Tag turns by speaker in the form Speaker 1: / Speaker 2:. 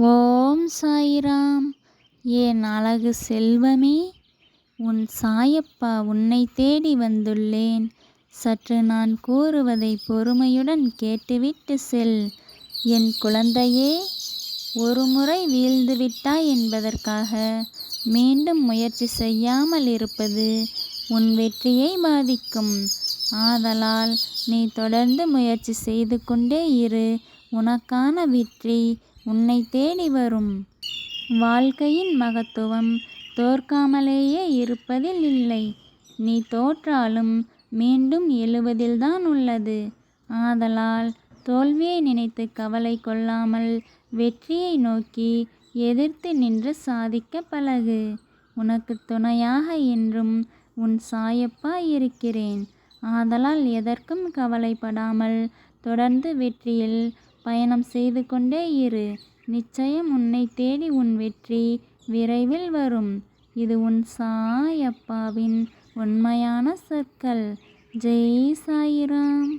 Speaker 1: ஓம் சாயிராம். என் அழகு செல்வமே, உன் சாயப்பா உன்னை தேடி வந்துள்ளேன். சற்று நான் கூறுவதை பொறுமையுடன் கேட்டுவிட்டு செல். என் குழந்தையே, ஒருமுறை வீழ்ந்துவிட்டாய் என்பதற்காக மீண்டும் முயற்சி செய்யாமல் இருப்பது உன் வெற்றியை பாதிக்கும். ஆதலால் நீ தொடர்ந்து முயற்சி செய்து கொண்டே இரு. உனக்கான வெற்றி உன்னை தேடி வரும். வாழ்க்கையின் மகத்துவம் தோற்காமலேயே இருப்பதில் இல்லை. நீ தோற்றாலும் மீண்டும் எழுவதில்தான் உள்ளது. ஆதலால் தோல்வியை நினைத்து கவலை கொள்ளாமல் வெற்றியை நோக்கி எதிர்த்து நின்று சாதிக்க பழகு. உனக்கு துணையாக என்றும் உன் சாயப்பா இருக்கிறேன். ஆதலால் எதற்கும் கவலைப்படாமல் தொடர்ந்து வெற்றியில் பயணம் செய்து கொண்டே இரு. நிச்சயம் உன்னை தேடி உன் வெற்றி விரைவில் வரும். இது உன் சாயப்பாவின் உண்மையான சொற்கள். ஜெய் சாயிராம்.